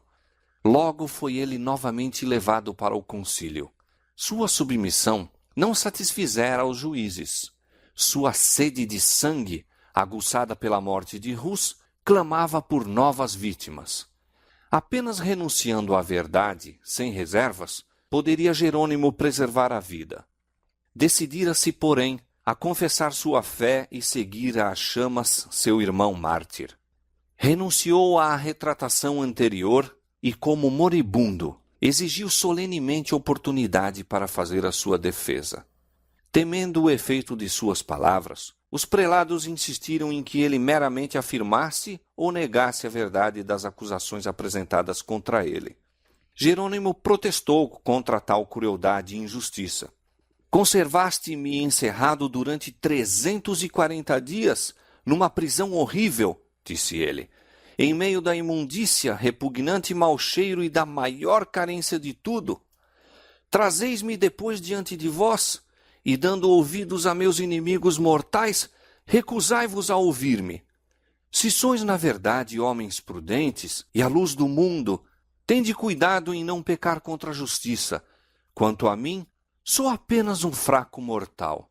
Logo foi ele novamente levado para o concílio. Sua submissão não satisfizera aos juízes. Sua sede de sangue, aguçada pela morte de Rus, clamava por novas vítimas. Apenas renunciando à verdade, sem reservas, poderia Jerônimo preservar a vida. Decidira-se, porém, a confessar sua fé e seguir às chamas seu irmão mártir. Renunciou à retratação anterior e, como moribundo, exigiu solenemente oportunidade para fazer a sua defesa. Temendo o efeito de suas palavras, os prelados insistiram em que ele meramente afirmasse ou negasse a verdade das acusações apresentadas contra ele. Jerônimo protestou contra tal crueldade e injustiça. Conservaste-me encerrado durante 340 dias, numa prisão horrível, disse ele, em meio da imundícia, repugnante mau cheiro e da maior carência de tudo. Trazeis-me depois diante de vós, e dando ouvidos a meus inimigos mortais, recusai-vos a ouvir-me. Se sois, na verdade, homens prudentes e à luz do mundo, tende cuidado em não pecar contra a justiça. Quanto a mim, sou apenas um fraco mortal.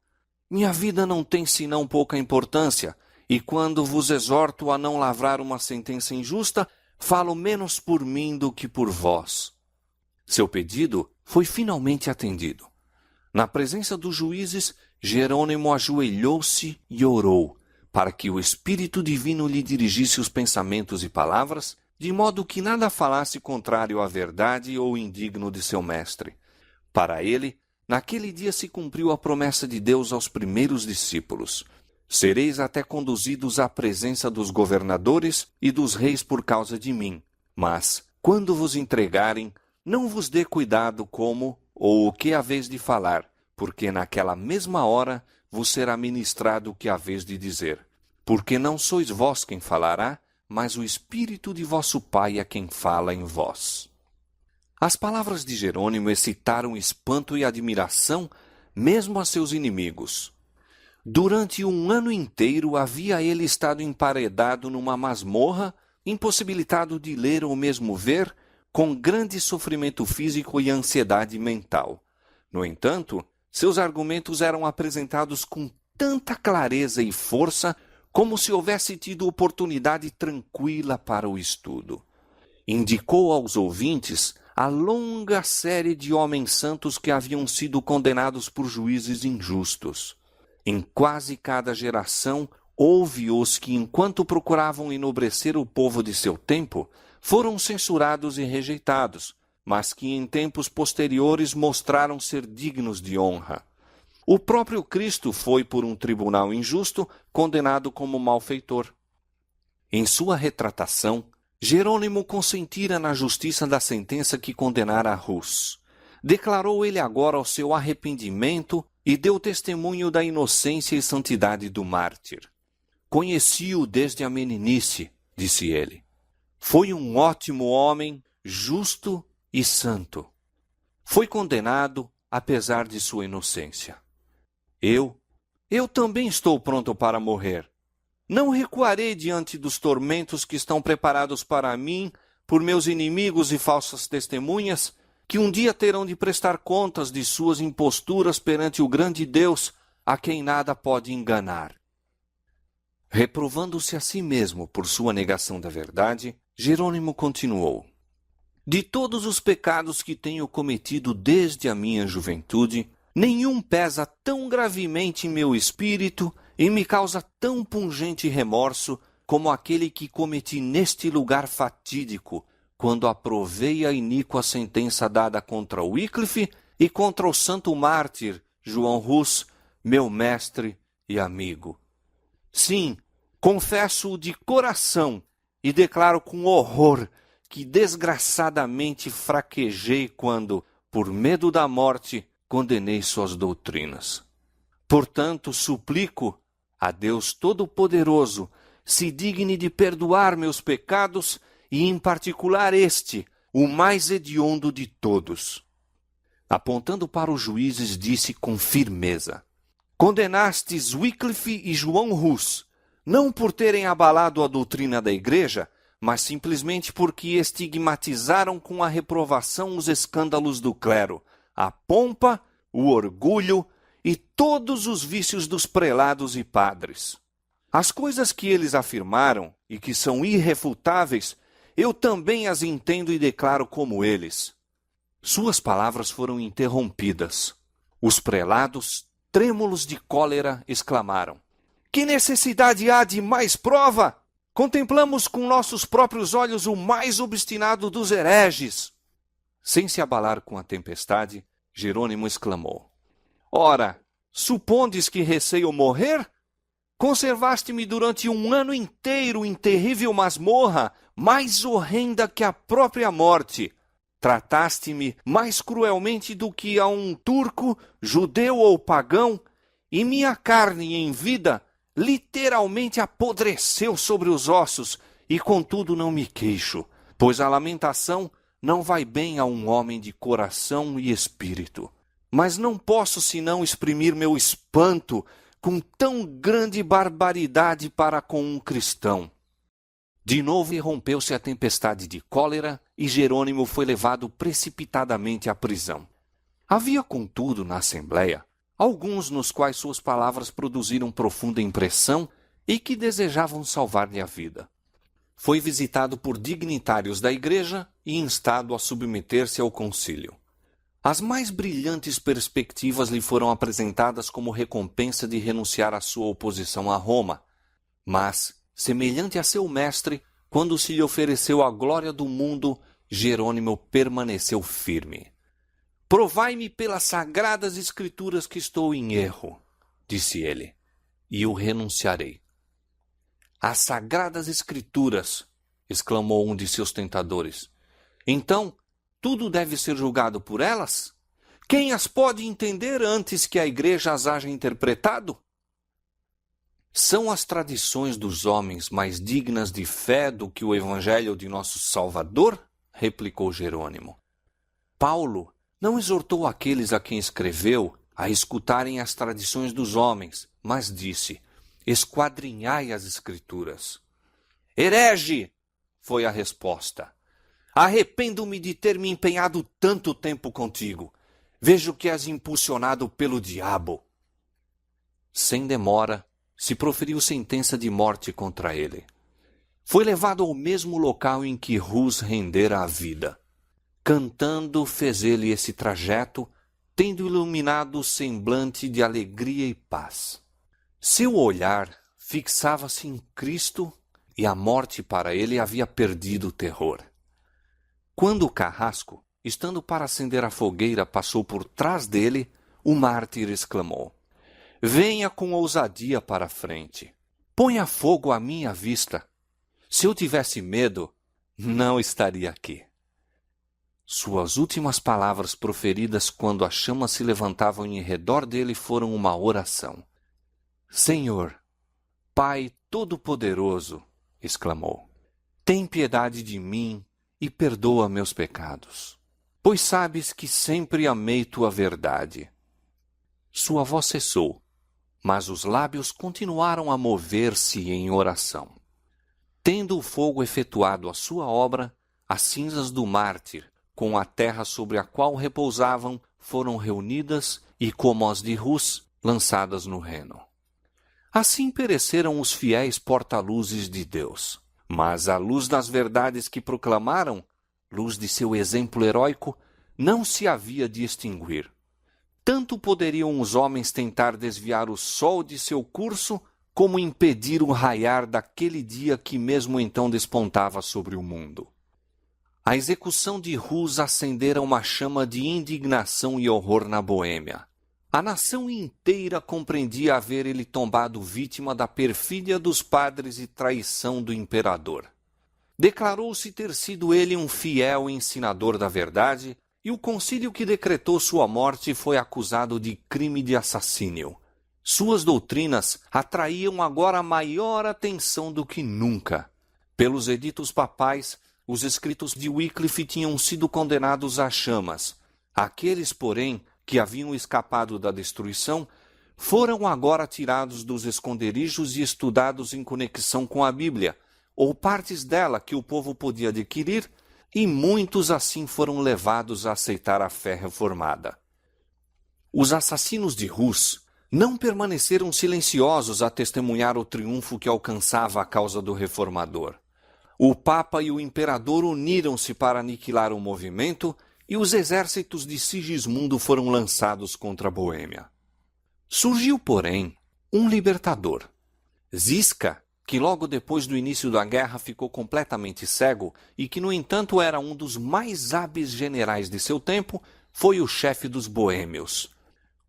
Minha vida não tem senão pouca importância, e quando vos exorto a não lavrar uma sentença injusta, falo menos por mim do que por vós. Seu pedido foi finalmente atendido. Na presença dos juízes, Jerônimo ajoelhou-se e orou, para que o Espírito Divino lhe dirigisse os pensamentos e palavras, de modo que nada falasse contrário à verdade ou indigno de seu mestre. Para ele, naquele dia se cumpriu a promessa de Deus aos primeiros discípulos: sereis até conduzidos à presença dos governadores e dos reis por causa de mim. Mas, quando vos entregarem, não vos dê cuidado como ou o que haveis de falar, porque naquela mesma hora vos será ministrado o que haveis de dizer. Porque não sois vós quem falará, mas o Espírito de vosso Pai é quem fala em vós. As palavras de Jerônimo excitaram espanto e admiração mesmo a seus inimigos. Durante um ano inteiro havia ele estado emparedado numa masmorra, impossibilitado de ler ou mesmo ver, com grande sofrimento físico e ansiedade mental. No entanto, seus argumentos eram apresentados com tanta clareza e força como se houvesse tido oportunidade tranquila para o estudo. Indicou aos ouvintes a longa série de homens santos que haviam sido condenados por juízes injustos. Em quase cada geração, houve os que, enquanto procuravam enobrecer o povo de seu tempo, foram censurados e rejeitados, mas que em tempos posteriores mostraram ser dignos de honra. O próprio Cristo foi, por um tribunal injusto, condenado como malfeitor. Em sua retratação, Jerônimo consentira na justiça da sentença que condenara Hus. Declarou ele agora o seu arrependimento e deu testemunho da inocência e santidade do mártir. Conheci-o desde a meninice, disse ele. Foi um ótimo homem, justo e santo. Foi condenado, apesar de sua inocência. Eu também estou pronto para morrer. Não recuarei diante dos tormentos que estão preparados para mim por meus inimigos e falsas testemunhas, que um dia terão de prestar contas de suas imposturas perante o grande Deus, a quem nada pode enganar. Reprovando-se a si mesmo por sua negação da verdade, Jerônimo continuou: de todos os pecados que tenho cometido desde a minha juventude, nenhum pesa tão gravemente em meu espírito e me causa tão pungente remorso como aquele que cometi neste lugar fatídico, quando aprovei a iníqua sentença dada contra Wycliffe e contra o santo mártir João Hus, meu mestre e amigo. Sim, confesso-o de coração e declaro com horror que desgraçadamente fraquejei quando, por medo da morte, condenei suas doutrinas. Portanto, suplico a Deus Todo-Poderoso se digne de perdoar meus pecados e, em particular, este, o mais hediondo de todos. Apontando para os juízes, disse com firmeza: condenastes Wycliffe e João Hus, não por terem abalado a doutrina da Igreja, mas simplesmente porque estigmatizaram com a reprovação os escândalos do clero, a pompa, o orgulho e todos os vícios dos prelados e padres. As coisas que eles afirmaram e que são irrefutáveis, eu também as entendo e declaro como eles. Suas palavras foram interrompidas. Os prelados, trêmulos de cólera, exclamaram: que necessidade há de mais prova? Contemplamos com nossos próprios olhos o mais obstinado dos hereges. Sem se abalar com a tempestade, Jerônimo exclamou: ora, supondes que receio morrer? Conservaste-me durante um ano inteiro em terrível masmorra, mais horrenda que a própria morte. Trataste-me mais cruelmente do que a um turco, judeu ou pagão, e minha carne em vida literalmente apodreceu sobre os ossos, e contudo não me queixo, pois a lamentação não vai bem a um homem de coração e espírito. Mas não posso senão exprimir meu espanto com tão grande barbaridade para com um cristão. De novo irrompeu-se a tempestade de cólera e Jerônimo foi levado precipitadamente à prisão. Havia, contudo, na Assembleia, alguns nos quais suas palavras produziram profunda impressão e que desejavam salvar-lhe a vida. Foi visitado por dignitários da Igreja e instado a submeter-se ao concílio. As mais brilhantes perspectivas lhe foram apresentadas como recompensa de renunciar à sua oposição a Roma. Mas, semelhante a seu mestre, quando se lhe ofereceu a glória do mundo, Jerônimo permaneceu firme. Provai-me pelas sagradas escrituras que estou em erro, disse ele, e o renunciarei. As sagradas escrituras, exclamou um de seus tentadores. Então, tudo deve ser julgado por elas? Quem as pode entender antes que a igreja as haja interpretado? São as tradições dos homens mais dignas de fé do que o evangelho de nosso Salvador? Replicou Jerônimo. Paulo não exortou aqueles a quem escreveu a escutarem as tradições dos homens, mas disse, esquadrinhai as escrituras. Herege! Foi a resposta. Arrependo-me de ter me empenhado tanto tempo contigo. Vejo que és impulsionado pelo diabo. Sem demora, se proferiu sentença de morte contra ele. Foi levado ao mesmo local em que Rus rendera a vida. Cantando fez ele esse trajeto, tendo iluminado o semblante de alegria e paz. Seu olhar fixava-se em Cristo e a morte para ele havia perdido o terror. Quando o carrasco, estando para acender a fogueira, passou por trás dele, o mártir exclamou, venha com ousadia para a frente. Ponha fogo à minha vista. Se eu tivesse medo, não estaria aqui. Suas últimas palavras proferidas quando as chamas se levantavam em redor dele foram uma oração. Senhor, Pai Todo-Poderoso, exclamou, tem piedade de mim e perdoa meus pecados, pois sabes que sempre amei tua verdade. Sua voz cessou, mas os lábios continuaram a mover-se em oração. Tendo o fogo efetuado a sua obra, as cinzas do mártir, com a terra sobre a qual repousavam, foram reunidas e, como as de Rus, lançadas no Reno. Assim pereceram os fiéis porta-luzes de Deus. Mas a luz das verdades que proclamaram, luz de seu exemplo heróico, não se havia de extinguir. Tanto poderiam os homens tentar desviar o sol de seu curso, como impedir o raiar daquele dia que mesmo então despontava sobre o mundo. A execução de Rus acendera uma chama de indignação e horror na Boêmia. A nação inteira compreendia haver ele tombado vítima da perfídia dos padres e traição do imperador. Declarou-se ter sido ele um fiel ensinador da verdade, e o concílio que decretou sua morte foi acusado de crime de assassínio. Suas doutrinas atraíam agora maior atenção do que nunca. Pelos editos papais, os escritos de Wycliffe tinham sido condenados às chamas. Aqueles, porém, que haviam escapado da destruição, foram agora tirados dos esconderijos e estudados em conexão com a Bíblia, ou partes dela que o povo podia adquirir, e muitos assim foram levados a aceitar a fé reformada. Os assassinos de Rus não permaneceram silenciosos a testemunhar o triunfo que alcançava a causa do reformador. O Papa e o Imperador uniram-se para aniquilar o movimento e os exércitos de Sigismundo foram lançados contra a Boêmia. Surgiu, porém, um libertador. Zisca, que logo depois do início da guerra ficou completamente cego e que, no entanto, era um dos mais hábeis generais de seu tempo, foi o chefe dos boêmios.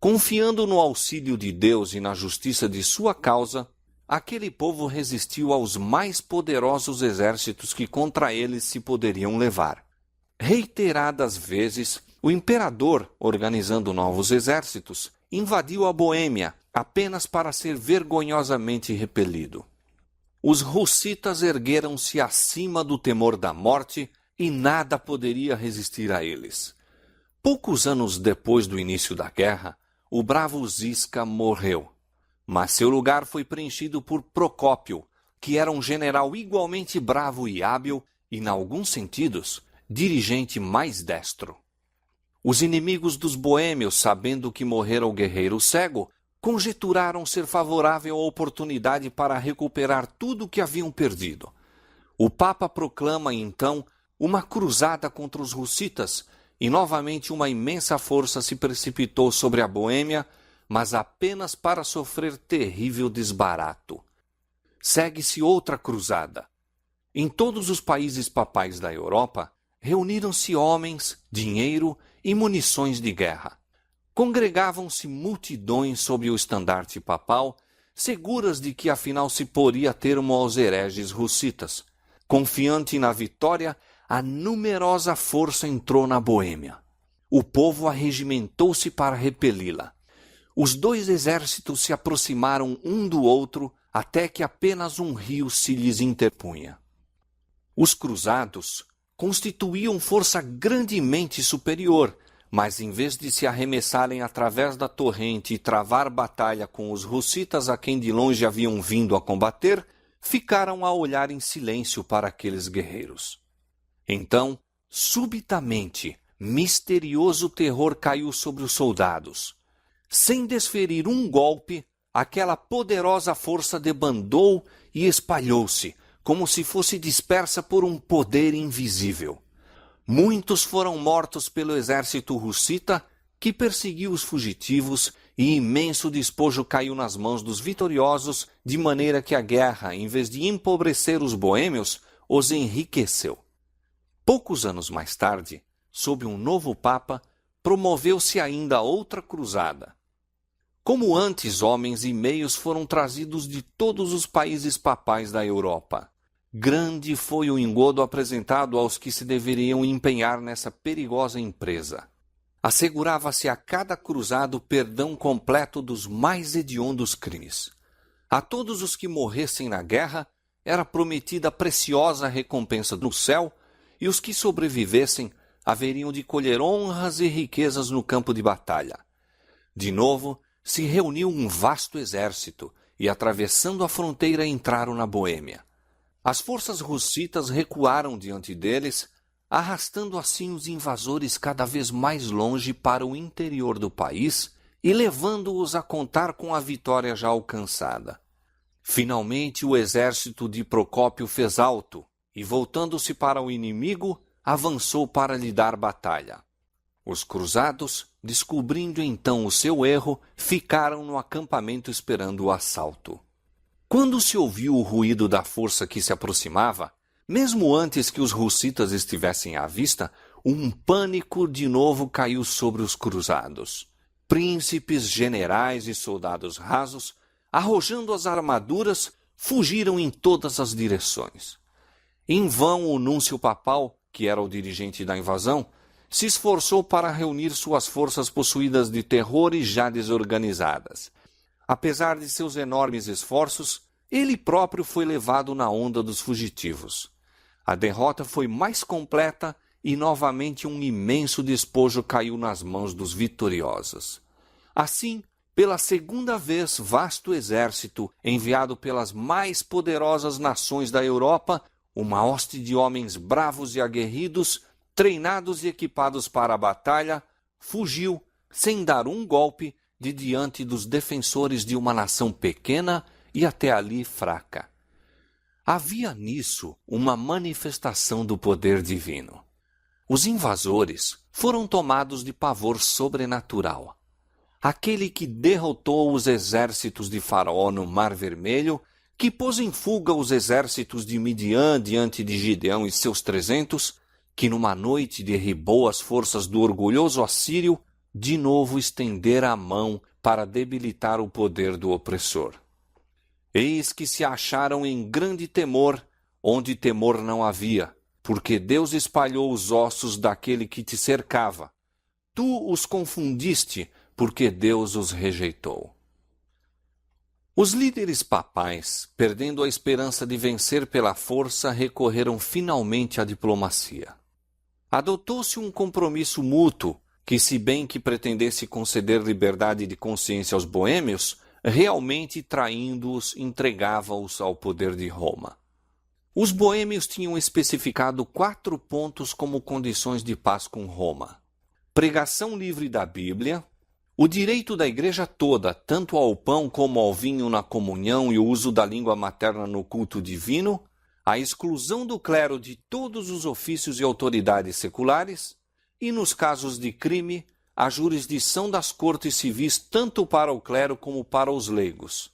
Confiando no auxílio de Deus e na justiça de sua causa, aquele povo resistiu aos mais poderosos exércitos que contra eles se poderiam levar. Reiteradas vezes, o imperador, organizando novos exércitos, invadiu a Boêmia apenas para ser vergonhosamente repelido. Os russitas ergueram-se acima do temor da morte e nada poderia resistir a eles. Poucos anos depois do início da guerra, o bravo Zisca morreu, mas seu lugar foi preenchido por Procópio, que era um general igualmente bravo e hábil e, em alguns sentidos, dirigente mais destro. Os inimigos dos boêmios, sabendo que morrera o guerreiro cego, conjeturaram ser favorável a oportunidade para recuperar tudo o que haviam perdido. O Papa proclama, então, uma cruzada contra os russitas, e novamente uma imensa força se precipitou sobre a Boêmia, mas apenas para sofrer terrível desbarato. segue-se outra cruzada. Em todos os países papais da Europa, reuniram-se homens, dinheiro e munições de guerra. Congregavam-se multidões sob o estandarte papal, seguras de que afinal se poria termo aos hereges hussitas. Confiante na vitória, a numerosa força entrou na Boêmia. O povo arregimentou-se para repeli-la. Os dois exércitos se aproximaram um do outro até que apenas um rio se lhes interpunha. Os cruzados constituíam força grandemente superior, mas em vez de se arremessarem através da torrente e travar batalha com os hussitas a quem de longe haviam vindo a combater, ficaram a olhar em silêncio para aqueles guerreiros. Então, subitamente, misterioso terror caiu sobre os soldados. Sem desferir um golpe, aquela poderosa força debandou e espalhou-se, como se fosse dispersa por um poder invisível. Muitos foram mortos pelo exército hussita, que perseguiu os fugitivos, e imenso despojo caiu nas mãos dos vitoriosos, de maneira que a guerra, em vez de empobrecer os boêmios, os enriqueceu. Poucos anos mais tarde, sob um novo papa, promoveu-se ainda outra cruzada. Como antes, homens e meios foram trazidos de todos os países papais da Europa. Grande foi o engodo apresentado aos que se deveriam empenhar nessa perigosa empresa. Assegurava-se a cada cruzado perdão completo dos mais hediondos crimes. A todos os que morressem na guerra era prometida preciosa recompensa no céu, e os que sobrevivessem haveriam de colher honras e riquezas no campo de batalha. De novo, se reuniu um vasto exército e, atravessando a fronteira, entraram na Boêmia. As forças hussitas recuaram diante deles, arrastando assim os invasores cada vez mais longe para o interior do país e levando-os a contar com a vitória já alcançada. Finalmente o exército de Procópio fez alto e, voltando-se para o inimigo, avançou para lhe dar batalha. Os cruzados, descobrindo então o seu erro, ficaram no acampamento esperando o assalto. Quando se ouviu o ruído da força que se aproximava, mesmo antes que os hussitas estivessem à vista, um pânico de novo caiu sobre os cruzados. Príncipes, generais e soldados rasos, arrojando as armaduras, fugiram em todas as direções. Em vão o núncio papal, que era o dirigente da invasão, se esforçou para reunir suas forças possuídas de terror e já desorganizadas. Apesar de seus enormes esforços, ele próprio foi levado na onda dos fugitivos. A derrota foi mais completa e novamente um imenso despojo caiu nas mãos dos vitoriosos. Assim, pela segunda vez, vasto exército, enviado pelas mais poderosas nações da Europa, uma hoste de homens bravos e aguerridos, treinados e equipados para a batalha, fugiu, sem dar um golpe, de diante dos defensores de uma nação pequena e até ali fraca. Havia nisso uma manifestação do poder divino. Os invasores foram tomados de pavor sobrenatural. Aquele que derrotou os exércitos de Faraó no Mar Vermelho, que pôs em fuga os exércitos de Midian diante de Gideão e seus 300, que numa noite derribou as forças do orgulhoso assírio, de novo estendera a mão para debilitar o poder do opressor. Eis que se acharam em grande temor, onde temor não havia, porque Deus espalhou os ossos daquele que te cercava. Tu os confundiste, porque Deus os rejeitou. Os líderes papais, perdendo a esperança de vencer pela força, recorreram finalmente à diplomacia. Adotou-se um compromisso mútuo, que, se bem que pretendesse conceder liberdade de consciência aos boêmios, realmente traindo-os, entregava-os ao poder de Roma. Os boêmios tinham especificado 4 pontos como condições de paz com Roma: pregação livre da Bíblia, o direito da igreja toda, tanto ao pão como ao vinho na comunhão e o uso da língua materna no culto divino, a exclusão do clero de todos os ofícios e autoridades seculares, e, nos casos de crime, a jurisdição das cortes civis tanto para o clero como para os leigos.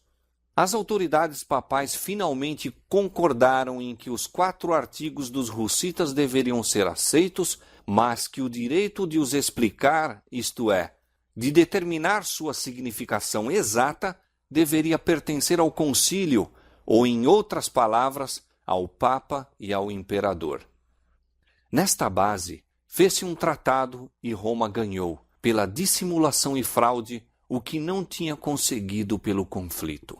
As autoridades papais finalmente concordaram em que os 4 artigos dos hussitas deveriam ser aceitos, mas que o direito de os explicar, isto é, de determinar sua significação exata, deveria pertencer ao concílio, ou, em outras palavras, ao Papa e ao Imperador. Nesta base, fez-se um tratado e Roma ganhou, pela dissimulação e fraude, o que não tinha conseguido pelo conflito.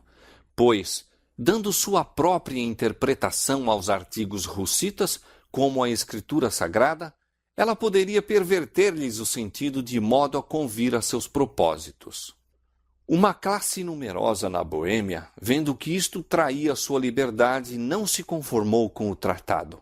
Pois, dando sua própria interpretação aos artigos hussitas, como a Escritura Sagrada, ela poderia perverter-lhes o sentido de modo a convir a seus propósitos. Uma classe numerosa na Boêmia, vendo que isto traía sua liberdade, não se conformou com o tratado.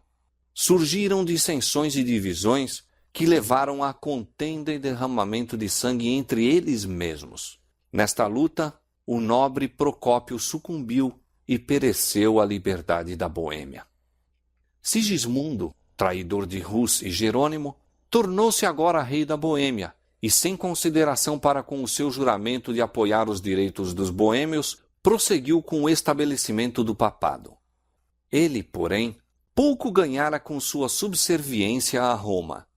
Surgiram dissensões e divisões que levaram a contenda e derramamento de sangue entre eles mesmos. Nesta luta, o nobre Procópio sucumbiu e pereceu a liberdade da Boêmia. Sigismundo, traidor de Rus e Jerônimo, tornou-se agora rei da Boêmia e, sem consideração para com o seu juramento de apoiar os direitos dos boêmios, prosseguiu com o estabelecimento do papado. Ele, porém, pouco ganhara com sua subserviência a Roma.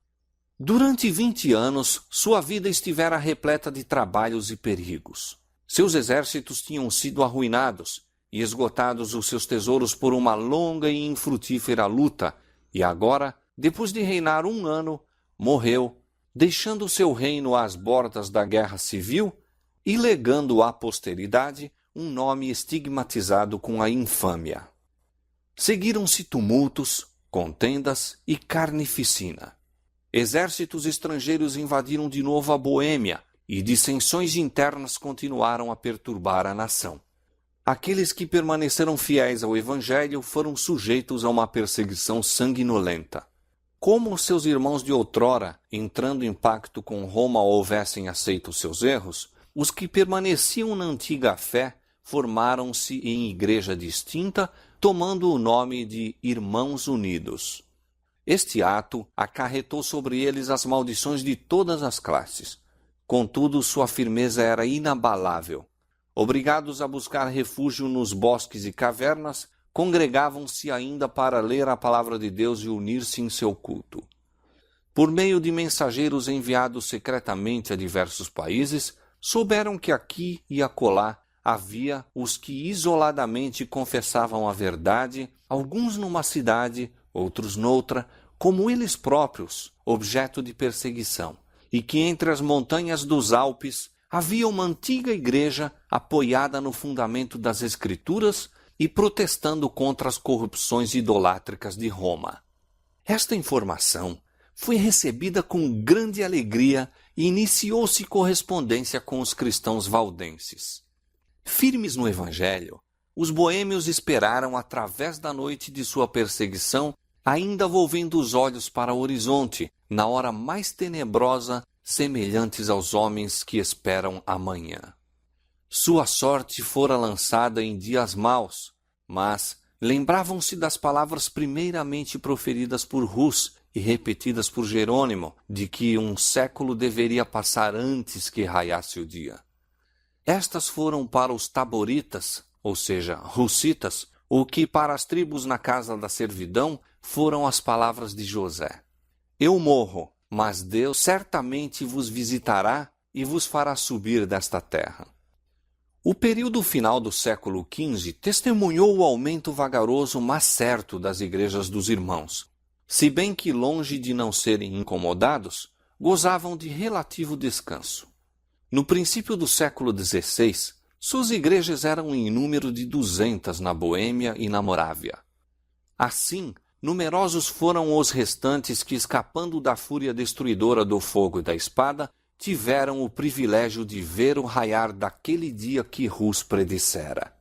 Durante 20 anos, sua vida estivera repleta de trabalhos e perigos. Seus exércitos tinham sido arruinados e esgotados os seus tesouros por uma longa e infrutífera luta, e agora, depois de reinar 1 ano, morreu, deixando seu reino às bordas da guerra civil e legando à posteridade um nome estigmatizado com a infâmia. Seguiram-se tumultos, contendas e carnificina. Exércitos estrangeiros invadiram de novo a Boêmia, e dissensões internas continuaram a perturbar a nação. Aqueles que permaneceram fiéis ao Evangelho foram sujeitos a uma perseguição sanguinolenta. Como seus irmãos de outrora, entrando em pacto com Roma, houvessem aceito seus erros, os que permaneciam na antiga fé formaram-se em igreja distinta, tomando o nome de Irmãos Unidos. Este ato acarretou sobre eles as maldições de todas as classes. Contudo, sua firmeza era inabalável. Obrigados a buscar refúgio nos bosques e cavernas, congregavam-se ainda para ler a palavra de Deus e unir-se em seu culto. Por meio de mensageiros enviados secretamente a diversos países, souberam que aqui e acolá havia os que isoladamente confessavam a verdade, alguns numa cidade, outros noutra, como eles próprios, objeto de perseguição, e que entre as montanhas dos Alpes havia uma antiga igreja apoiada no fundamento das Escrituras e protestando contra as corrupções idolátricas de Roma. Esta informação foi recebida com grande alegria e iniciou-se correspondência com os cristãos valdenses. Firmes no Evangelho, os boêmios esperaram através da noite de sua perseguição, ainda volvendo os olhos para o horizonte, na hora mais tenebrosa, semelhantes aos homens que esperam amanhã. Sua sorte fora lançada em dias maus, mas lembravam-se das palavras primeiramente proferidas por Rus e repetidas por Jerônimo, de que 1 século deveria passar antes que raiasse o dia. Estas foram para os taboritas, ou seja, hussitas, o que para as tribos na casa da servidão foram as palavras de José. Eu morro, mas Deus certamente vos visitará e vos fará subir desta terra. O período final do século XV testemunhou o aumento vagaroso, mas certo, das igrejas dos irmãos. Se bem que, longe de não serem incomodados, gozavam de relativo descanso. No princípio do século XVI, suas igrejas eram em número de 200 na Boêmia e na Morávia. Assim, numerosos foram os restantes que, escapando da fúria destruidora do fogo e da espada, tiveram o privilégio de ver o raiar daquele dia que Rus predissera.